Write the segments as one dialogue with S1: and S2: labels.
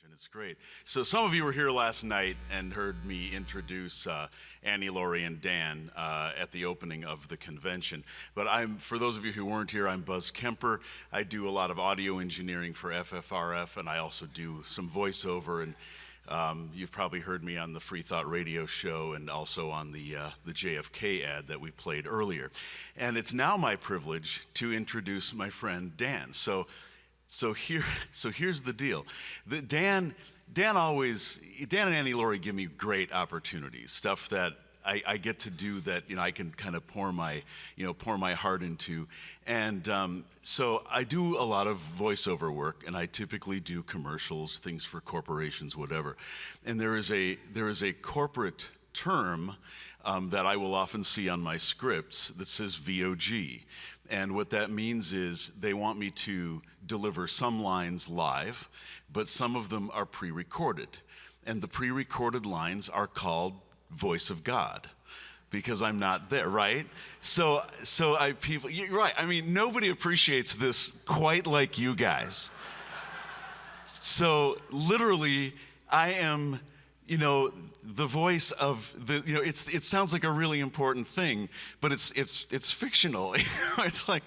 S1: And it's great. So some of you were here last night and heard me introduce Annie, Lori, and Dan at the opening of the convention. But for those of you who weren't here, I'm Buzz Kemper. I do a lot of audio engineering for FFRF, and I also do some voiceover. And you've probably heard me on the Free Thought Radio show and also on the JFK ad that we played earlier. And it's now my privilege to introduce my friend Dan. So here's the deal. Dan and Annie Laurie give me great opportunities, stuff that I get to do that I can kind of pour my heart into, and so I do a lot of voiceover work, and I typically do commercials, things for corporations, whatever. And there is a corporate term that I will often see on my scripts that says VOG. And what that means is they want me to deliver some lines live, but some of them are pre-recorded. And the pre-recorded lines are called Voice of God, because I'm not there, right? So you're right. I mean, nobody appreciates this quite like you guys. So literally, I am, the voice of the, it sounds like a really important thing, but it's fictional. It's like,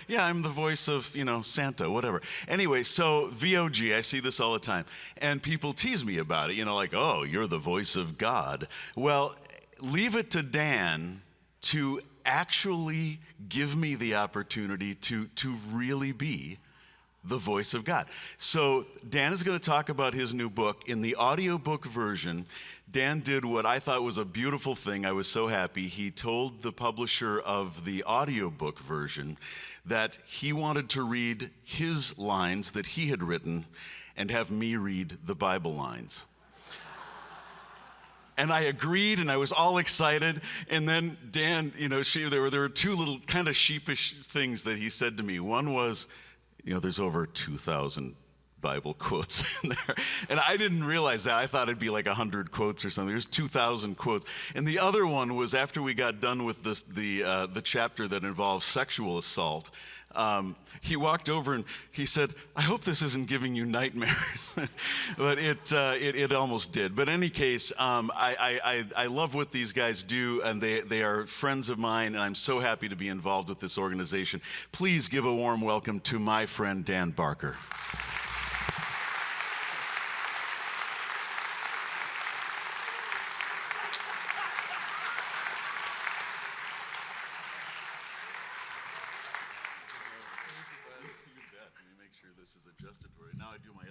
S1: yeah, I'm the voice of, Santa, whatever. Anyway, so VOG, I see this all the time, and people tease me about it, like, oh, you're the voice of God. Well, leave it to Dan to actually give me the opportunity to really be the voice of God. So Dan is going to talk about his new book. In the audiobook version, Dan did what I thought was a beautiful thing. I was so happy. He told the publisher of the audiobook version that he wanted to read his lines that he had written and have me read the Bible lines. And I agreed, and I was all excited. And then Dan, there were two little kind of sheepish things that he said to me. One was, there's over 2,000 Bible quotes in there. And I didn't realize that. I thought it'd be like 100 quotes or something. There's 2,000 quotes. And the other one was after we got done with the chapter that involves sexual assault. He walked over and he said, I hope this isn't giving you nightmares. But it almost did. But in any case, I love what these guys do, and they are friends of mine, and I'm so happy to be involved with this organization. Please give a warm welcome to my friend Dan Barker.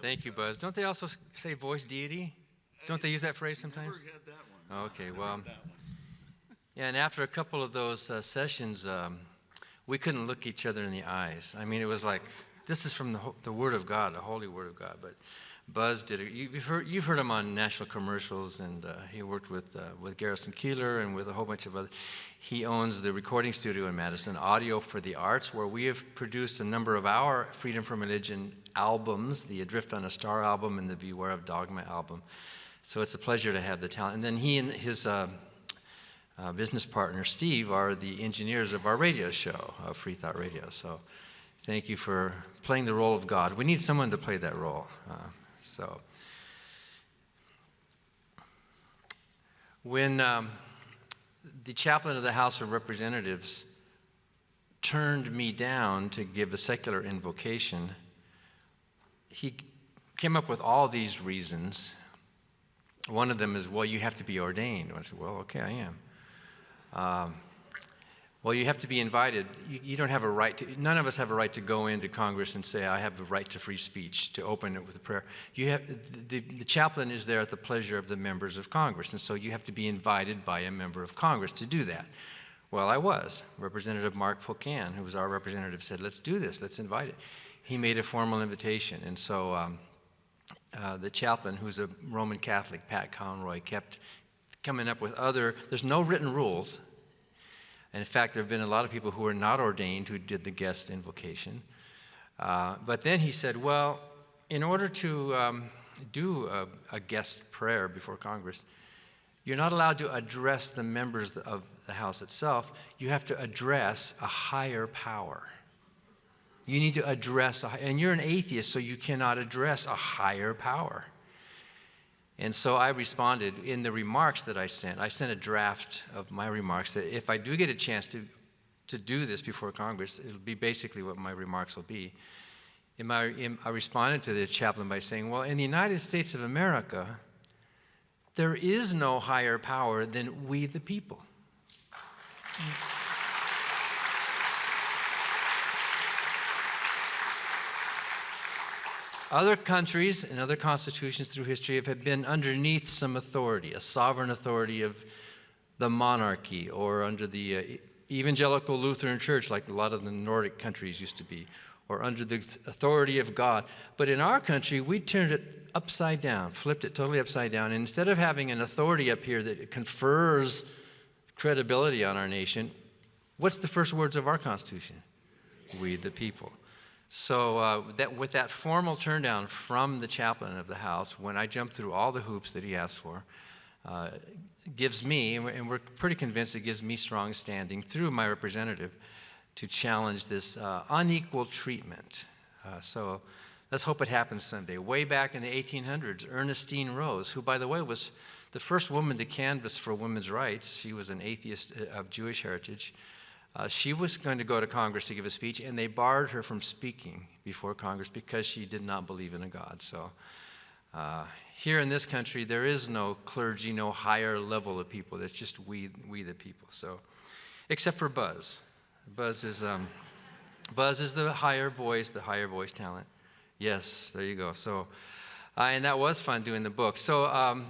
S2: Thank you, Buzz. Don't they also say voice deity? Don't they use that phrase sometimes?
S1: Never had that one.
S2: Okay, well, yeah, and after a couple of those sessions, we couldn't look each other in the eyes. I mean, it was like, this is from the Word of God, the Holy Word of God. But Buzz did it. You've heard him on national commercials, and he worked with Garrison Keillor and with a whole bunch of other. He owns the recording studio in Madison, Audio for the Arts, where we have produced a number of our Freedom from Religion albums, the Adrift on a Star album and the Beware of Dogma album. So it's a pleasure to have the talent. And then he and his business partner, Steve, are the engineers of our radio show, Free Thought Radio. So thank you for playing the role of God. We need someone to play that role. When the chaplain of the House of Representatives turned me down to give a secular invocation, he came up with all these reasons. One of them is, well, you have to be ordained. I said, well, okay, I am. Well, you have to be invited. You don't have a right to, none of us have a right to go into Congress and say, I have the right to free speech, to open it with a prayer. You have, the chaplain is there at the pleasure of the members of Congress, and so you have to be invited by a member of Congress to do that. Well, I was. Representative Mark Pocan, who was our representative, said, let's do this, let's invite it. He made a formal invitation, and so the chaplain, who's a Roman Catholic, Pat Conroy, kept coming up with there's no written rules. And in fact, there have been a lot of people who are not ordained who did the guest invocation. But then he said, well, in order to do a guest prayer before Congress, you're not allowed to address the members of the House itself. You have to address a higher power. You need to address, and you're an atheist, so you cannot address a higher power. And so I responded in the remarks that I sent a draft of my remarks that if I do get a chance to do this before Congress, it'll be basically what my remarks will be. I responded to the chaplain by saying, well, in the United States of America, there is no higher power than we the people. Other countries and other constitutions through history have been underneath some authority, a sovereign authority of the monarchy, or under the evangelical Lutheran Church, like a lot of the Nordic countries used to be, or under the authority of God. But in our country, we turned it upside down, flipped it totally upside down. And instead of having an authority up here that confers credibility on our nation, what's the first words of our Constitution? We the people. So with that formal turndown from the chaplain of the House, when I jumped through all the hoops that he asked for, gives me, and we're pretty convinced it gives me strong standing through my representative to challenge this unequal treatment. So let's hope it happens someday. Way back in the 1800s, Ernestine Rose, who, by the way, was the first woman to canvass for women's rights, she was an atheist of Jewish heritage. She was going to go to Congress to give a speech, and they barred her from speaking before Congress because she did not believe in a God. So here in this country, there is no clergy, no higher level of people. It's just we the people. So, except for Buzz. Buzz is the higher voice talent. Yes, there you go. So, and that was fun doing the book. So,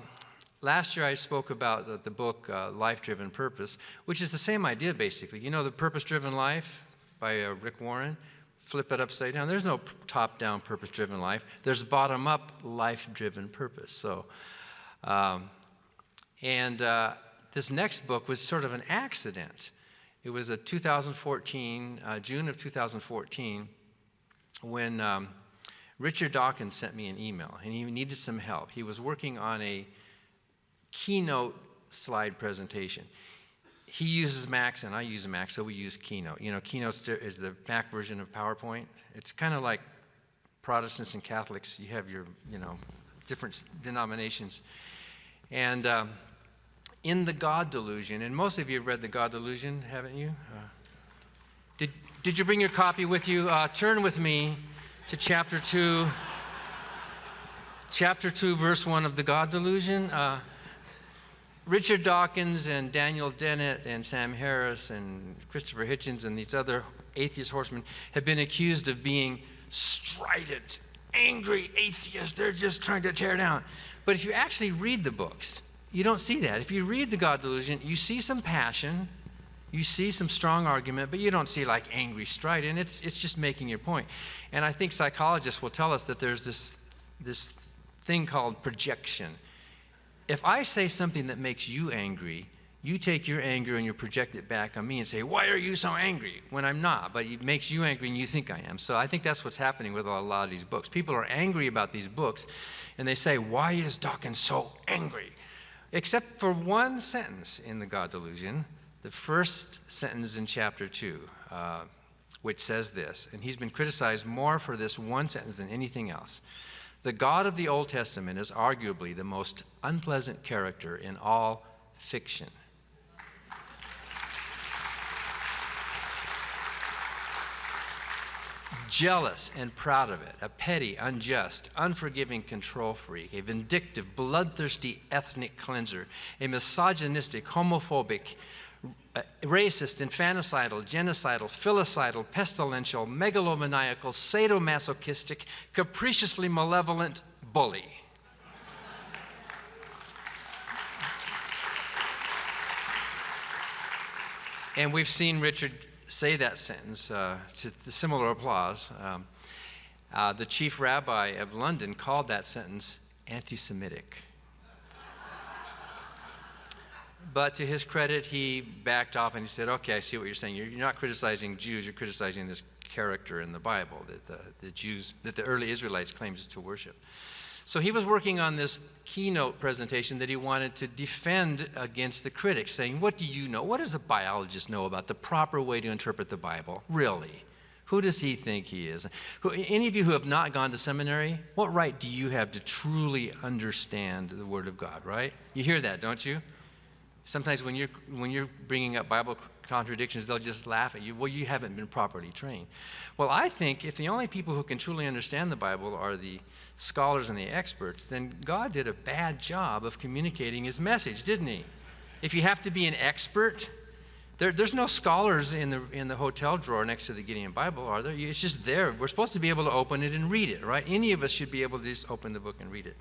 S2: last year I spoke about the book Life-Driven Purpose, which is the same idea basically. You know, The Purpose-Driven Life by Rick Warren? Flip it upside down. There's no top-down purpose-driven life. There's bottom-up life-driven purpose. So, this next book was sort of an accident. It was a 2014, June of 2014, when Richard Dawkins sent me an email, and he needed some help. He was working on a Keynote slide presentation. He uses Macs and I use Mac, so we use Keynote. You know, Keynote is the Mac version of PowerPoint. It's kind of like Protestants and Catholics. You have your, different denominations. And in The God Delusion, and most of you have read The God Delusion, haven't you? Did you bring your copy with you? Turn with me to chapter 2, verse 1 of The God Delusion. Richard Dawkins and Daniel Dennett and Sam Harris and Christopher Hitchens and these other atheist horsemen have been accused of being strident, angry atheists. They're just trying to tear down. But if you actually read the books, you don't see that. If you read The God Delusion, you see some passion, you see some strong argument, but you don't see like angry strident. It's just making your point. And I think psychologists will tell us that there's this thing called projection. If I say something that makes you angry, you take your anger and you project it back on me and say, why are you so angry? When I'm not, but it makes you angry and you think I am. So I think that's what's happening with a lot of these books. People are angry about these books, and they say, why is Dawkins so angry? Except for one sentence in The God Delusion, the first sentence in chapter 2, which says this, and he's been criticized more for this one sentence than anything else. The God of the Old Testament is arguably the most unpleasant character in all fiction. Jealous and proud of it, a petty, unjust, unforgiving control freak, a vindictive, bloodthirsty ethnic cleanser, a misogynistic, homophobic, racist, infanticidal, genocidal, filicidal, pestilential, megalomaniacal, sadomasochistic, capriciously malevolent bully. And we've seen Richard say that sentence to similar applause. The chief rabbi of London called that sentence anti-Semitic. But to his credit, he backed off and he said, okay, I see what you're saying. You're not criticizing Jews, you're criticizing this character in the Bible that the early Israelites claimed to worship. So he was working on this keynote presentation that he wanted to defend against the critics, saying, what do you know? What does a biologist know about the proper way to interpret the Bible? Really? Who does he think he is? Any of you who have not gone to seminary, what right do you have to truly understand the Word of God, right? You hear that, don't you? Sometimes when you're bringing up Bible contradictions, they'll just laugh at you. Well, you haven't been properly trained. Well, I think if the only people who can truly understand the Bible are the scholars and the experts, then God did a bad job of communicating his message, didn't he? If you have to be an expert, there's no scholars in the hotel drawer next to the Gideon Bible, are there? It's just there. We're supposed to be able to open it and read it, right? Any of us should be able to just open the book and read it.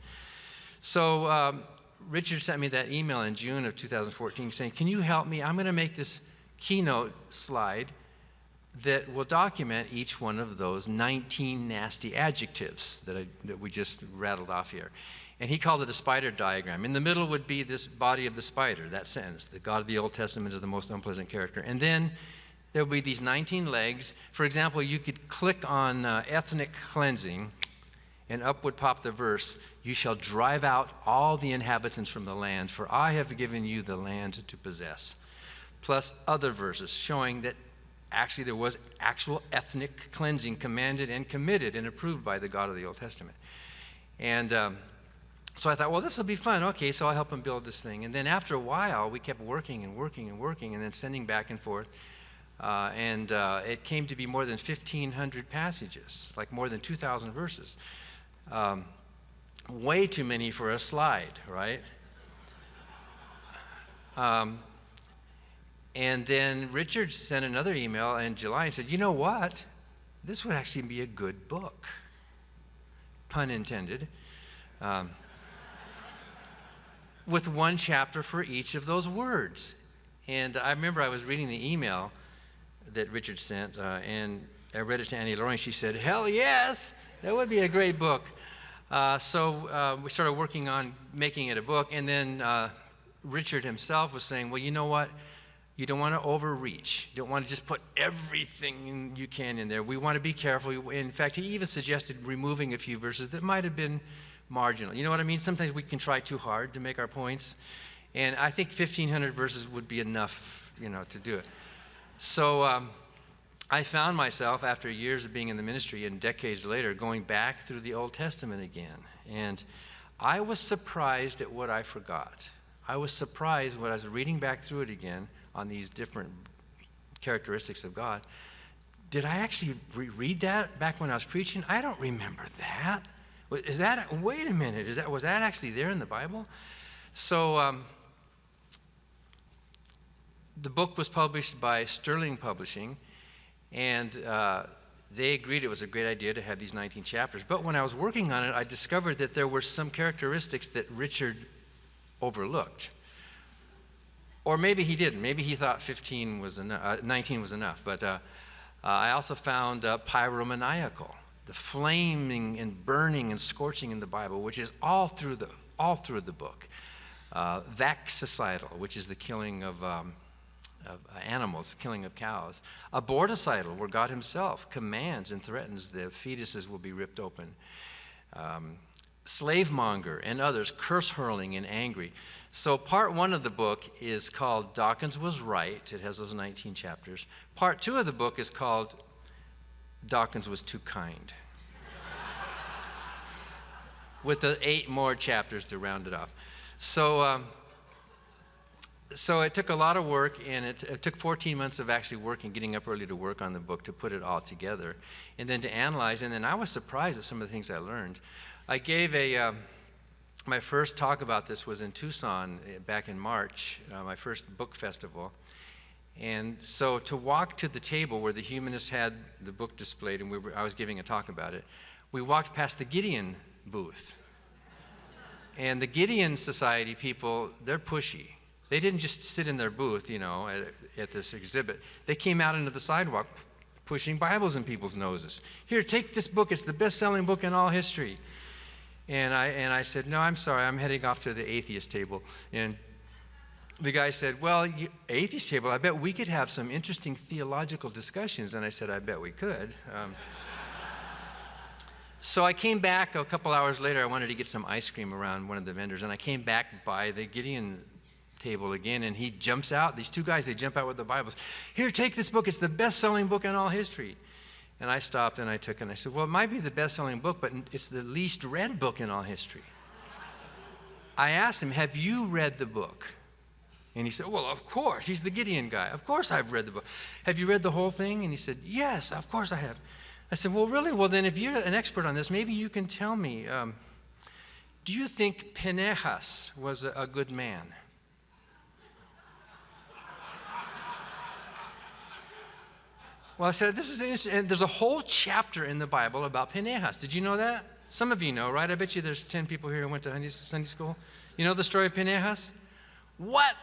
S2: So Richard sent me that email in June of 2014 saying, can you help me? I'm going to make this keynote slide that will document each one of those 19 nasty adjectives that we just rattled off here. And he called it a spider diagram. In the middle would be this body of the spider, that sentence, the God of the Old Testament is the most unpleasant character. And then there would be these 19 legs. For example, you could click on ethnic cleansing, and up would pop the verse, you shall drive out all the inhabitants from the land, for I have given you the land to possess. Plus other verses showing that actually there was actual ethnic cleansing commanded and committed and approved by the God of the Old Testament. And so I thought, well, this will be fun. Okay, so I'll help him build this thing. And then after a while, we kept working and working and working and then sending back and forth. And it came to be more than 1,500 passages, like more than 2,000 verses. Way too many for a slide, right? And then Richard sent another email in July and said, you know what? This would actually be a good book. Pun intended. With one chapter for each of those words. And I remember I was reading the email that Richard sent, and I read it to Annie Laurie, and she said, hell yes, that would be a great book. So we started working on making it a book, and then Richard himself was saying, well, you know what? You don't want to overreach. You don't want to just put everything you can in there. We want to be careful. In fact, he even suggested removing a few verses that might have been marginal. You know what I mean? Sometimes we can try too hard to make our points. And I think 1,500 verses would be enough, to do it. So I found myself, after years of being in the ministry and decades later, going back through the Old Testament again. And I was surprised at what I forgot. I was surprised when I was reading back through it again on these different characteristics of God. Did I actually read that back when I was preaching? I don't remember that. Wait a minute, was that actually there in the Bible? So the book was published by Sterling Publishing, and they agreed it was a great idea to have these 19 chapters. But when I was working on it, I discovered that there were some characteristics that Richard overlooked. Or maybe he didn't. Maybe he thought 19 was enough. But I also found pyromaniacal, the flaming and burning and scorching in the Bible, which is all through the book. Vaxicidal, which is the killing of animals, killing of cows. Aborticidal, where God himself commands and threatens the fetuses will be ripped open. Slavemonger and others, curse-hurling and angry. So part one of the book is called Dawkins Was Right. It has those 19 chapters. Part two of the book is called Dawkins Was Too Kind, with the 8 more chapters to round it off. So it took a lot of work, and it took 14 months of actually working, getting up early to work on the book to put it all together, and then to analyze. And then I was surprised at some of the things I learned. I gave my first talk about this was in Tucson back in March, my first book festival. And so to walk to the table where the humanists had the book displayed, and I was giving a talk about it, we walked past the Gideon booth. And the Gideon Society people, they're pushy. They didn't just sit in their booth, at this exhibit. They came out into the sidewalk pushing Bibles in people's noses. Here, take this book. It's the best-selling book in all history. And I said, no, I'm sorry, I'm heading off to the atheist table. And the guy said, well, atheist table, I bet we could have some interesting theological discussions. And I said, I bet we could. So I came back a couple hours later. I wanted to get some ice cream around one of the vendors. And I came back by the Gideon table again, and he jumps out. These two guys, they jump out with the Bibles. Here, take this book. It's the best-selling book in all history. And I stopped and I took it and I said, well, it might be the best-selling book, but it's the least read book in all history. I asked him, have you read the book? And he said, well, of course. He's the Gideon guy. Of course I've read the book. Have you read the whole thing? And he said, yes, of course I have. I said, well, really? Well, then if you're an expert on this, maybe you can tell me, do you think Pinchas was a good man? Well, I said, this is interesting. And there's a whole chapter in the Bible about Pinchas. Did you know that? Some of you know, right? I bet you there's 10 people here who went to Sunday school. You know the story of Pinchas? What?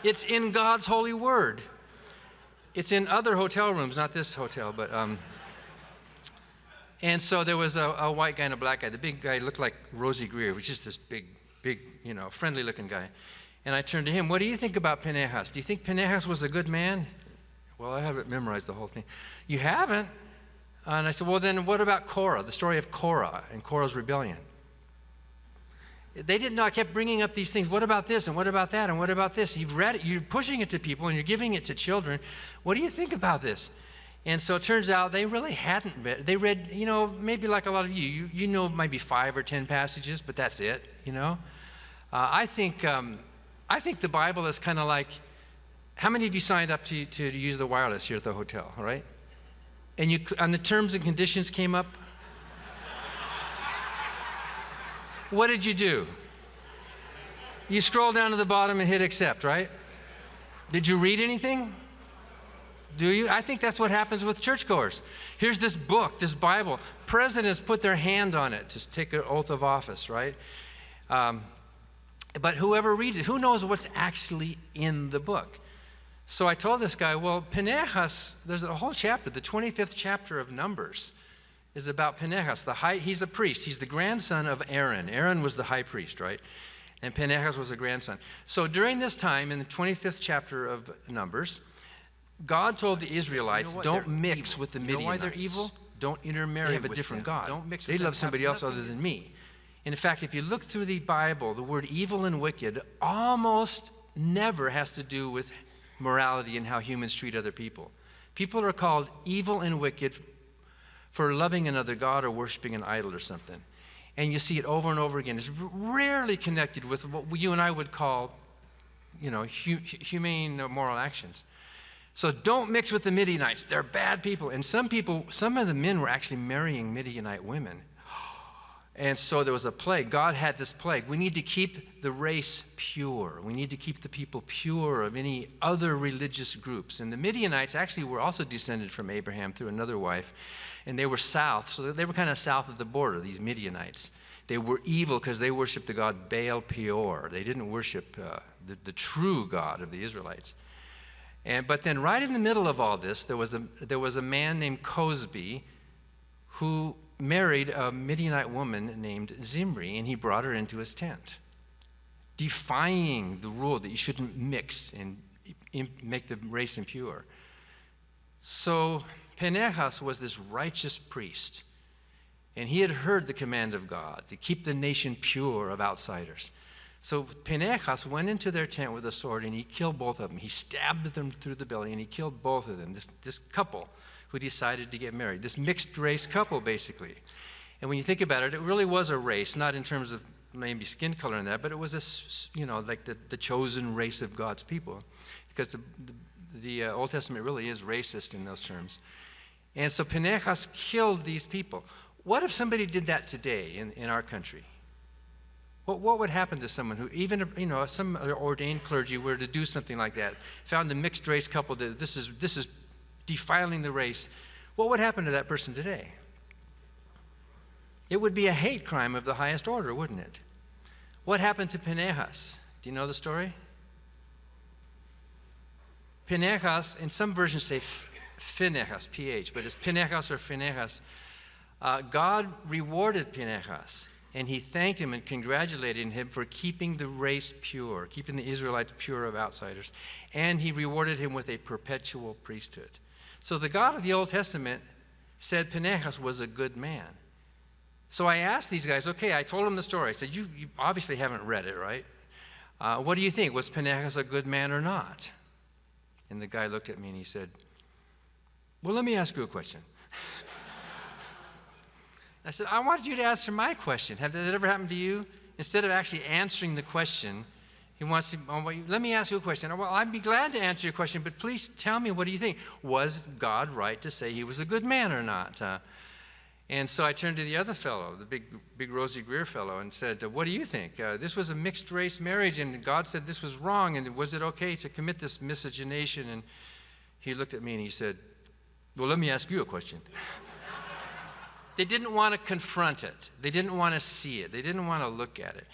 S2: It's in God's holy word. It's in other hotel rooms, not this hotel, but and so there was a white guy and a black guy. The big guy looked like Rosie Greer, which is this big, friendly-looking guy. And I turned to him, what do you think about Pinchas? Do you think Pinchas was a good man? Well, I haven't memorized the whole thing. You haven't? And I said, well, then what about Korah, the story of Korah and Korah's rebellion? They didn't know. I kept bringing up these things. What about this, and what about that, and what about this? You've read it. You're pushing it to people, and you're giving it to children. What do you think about this? And so it turns out they really hadn't read. They read, maybe like a lot of you. You know maybe 5 or 10 passages, but that's it, I think the Bible is kind of like, how many of you signed up to use the wireless here at the hotel, all right? And the terms and conditions came up. What did you do? You scroll down to the bottom and hit accept, right? Did you read anything? Do you? I think that's what happens with churchgoers. Here's this book, this Bible. Presidents put their hand on it to take an oath of office, right? But whoever reads it, who knows what's actually in the book? So I told this guy, well, Pinchas, there's a whole chapter, the 25th chapter of Numbers is about Pinchas. He's a priest. He's the grandson of Aaron. Aaron was the high priest, right? And Pinchas was a grandson. So during this time, in the 25th chapter of Numbers, God told the Israelites, don't mix with the Midianites. You know why they're evil? Don't intermarry with them. They have a different God. Don't mix with them. They love somebody else other than me. And in fact, if you look through the Bible, the word evil and wicked almost never has to do with morality and how humans treat other people. People are called evil and wicked for loving another god or worshiping an idol or something. And you see it over and over again. It's rarely connected with what you and I would call, humane or moral actions. So don't mix with the Midianites. They're bad people. And some of the men were actually marrying Midianite women. And so there was a plague. God had this plague. We need to keep the race pure. We need to keep the people pure of any other religious groups. And the Midianites actually were also descended from Abraham through another wife. And they were south, so they were kind of south of the border, these Midianites. They were evil because they worshiped the god Baal Peor. They didn't worship the true God of the Israelites. But then right in the middle of all this, there was a man named Cosby who married a Midianite woman named Zimri, and he brought her into his tent, defying the rule that you shouldn't mix and make the race impure. So Pinchas was this righteous priest, and he had heard the command of God to keep the nation pure of outsiders. So Pinchas went into their tent with a sword, and he killed both of them. He stabbed them through the belly, and he killed both of them, this couple who decided to get married, this mixed race couple, basically. And when you think about it, it really was a race, not in terms of maybe skin color and that, but it was like the chosen race of God's people, because the Old Testament really is racist in those terms. And so Pinchas killed these people. What if somebody did that today in our country? What would happen to someone who, even some ordained clergy were to do something like that, found a mixed race couple that this is defiling the race? What would happen to that person today? It would be a hate crime of the highest order, wouldn't it? What happened to Pinchas? Do you know the story? Pinchas, in some versions say Phinehas, P-H, but it's Pinchas or Phinehas. God rewarded Pinchas, and he thanked him and congratulated him for keeping the race pure, keeping the Israelites pure of outsiders. And he rewarded him with a perpetual priesthood. So the God of the Old Testament said Pinchas was a good man. So I asked these guys, okay, I told them the story. I said, you obviously haven't read it, right? What do you think? Was Pinchas a good man or not? And the guy looked at me and he said, well, let me ask you a question. I said, I wanted you to answer my question. Has it ever happened to you? Instead of actually answering the question, he wants to, oh, well, let me ask you a question. Well, I'd be glad to answer your question, but please tell me, what do you think? Was God right to say he was a good man or not? And so I turned to the other fellow, the big Rosie Greer fellow, and said, what do you think? This was a mixed race marriage, and God said this was wrong, and was it okay to commit this miscegenation? And he looked at me and he said, well, let me ask you a question. They didn't want to confront it. They didn't want to see it. They didn't want to look at it.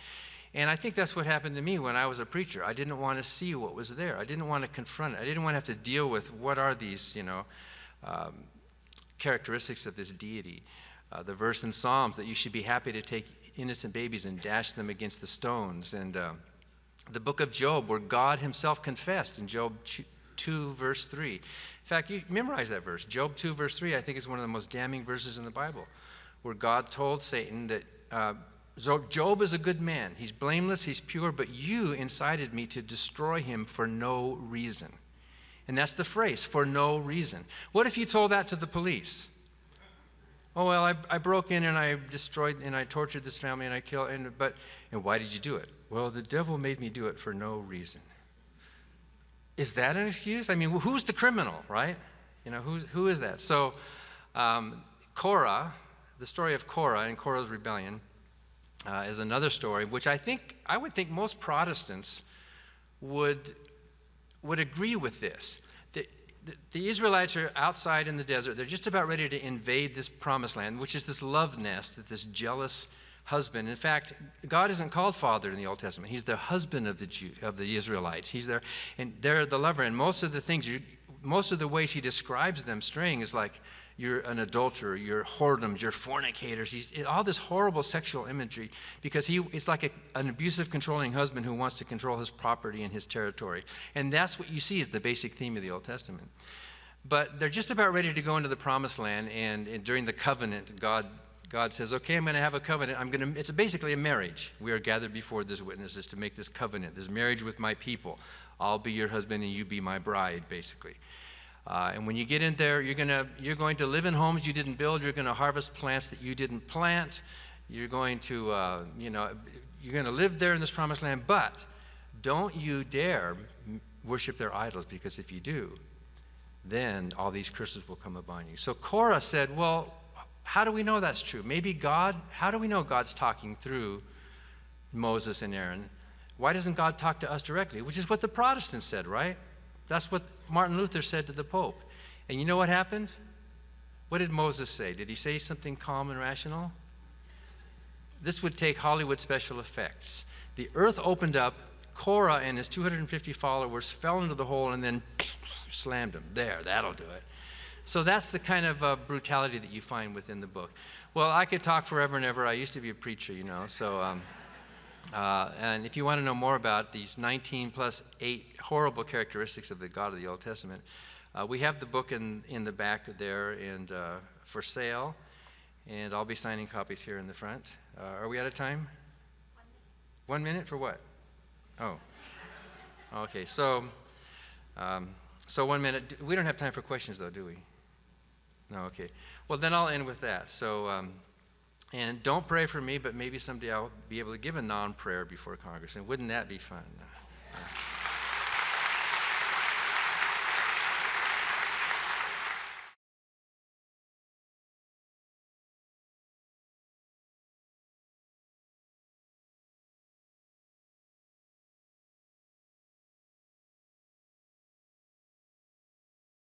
S2: And I think that's what happened to me when I was a preacher. I didn't want to see what was there. I didn't want to confront it. I didn't want to have to deal with what are these, characteristics of this deity. The verse in Psalms that you should be happy to take innocent babies and dash them against the stones. And the book of Job, where God himself confessed in Job 2, verse 3. In fact, you memorize that verse. Job 2, verse 3, I think is one of the most damning verses in the Bible, where God told Satan that Job is a good man. He's blameless, he's pure, but you incited me to destroy him for no reason. And that's the phrase, for no reason. What if you told that to the police? Oh, well, I broke in and I destroyed and I tortured this family and I killed, and why did you do it? Well, the devil made me do it for no reason. Is that an excuse? I mean, who's the criminal, right? Who is that? So Korah, the story of Korah and Korah's rebellion is another story, which I would think most Protestants would agree with this. The Israelites are outside in the desert. They're just about ready to invade this promised land, which is this love nest that this jealous husband. In fact, God isn't called father in the Old Testament. He's the husband of the Israelites. He's there, and they're the lover. And most of the ways he describes them straying is like, you're an adulterer, you're whoredoms, you're fornicators. All this horrible sexual imagery, because it's like an abusive, controlling husband who wants to control his property and his territory. And that's what you see is the basic theme of the Old Testament. But they're just about ready to go into the promised land, and during the covenant, God says, okay, I'm going to have a covenant. It's basically a marriage. We are gathered before these witnesses to make this covenant, this marriage with my people. I'll be your husband and you be my bride, basically. And when you get in there, you're going to live in homes you didn't build. You're going to harvest plants that you didn't plant. You're going to live there in this promised land. But don't you dare worship their idols, because if you do, then all these curses will come upon you. So Korah said, well, how do we know that's true? How do we know God's talking through Moses and Aaron? Why doesn't God talk to us directly? Which is what the Protestants said, right? That's what Martin Luther said to the Pope. And you know what happened? What did Moses say? Did he say something calm and rational? This would take Hollywood special effects. The earth opened up, Korah and his 250 followers fell into the hole and then slammed him. There, that'll do it. So that's the kind of brutality that you find within the book. Well, I could talk forever and ever. I used to be a preacher, so... and if you want to know more about these 19 plus 8 horrible characteristics of the God of the Old Testament, we have the book in the back there and for sale, and I'll be signing copies here in the front. Are we out of time? 1 minute for what? Oh, okay. So 1 minute. We don't have time for questions, though, do we? No. Okay. Well, then I'll end with that. So. And don't pray for me, but maybe someday I'll be able to give a non-prayer before Congress. And wouldn't that be fun? Yeah.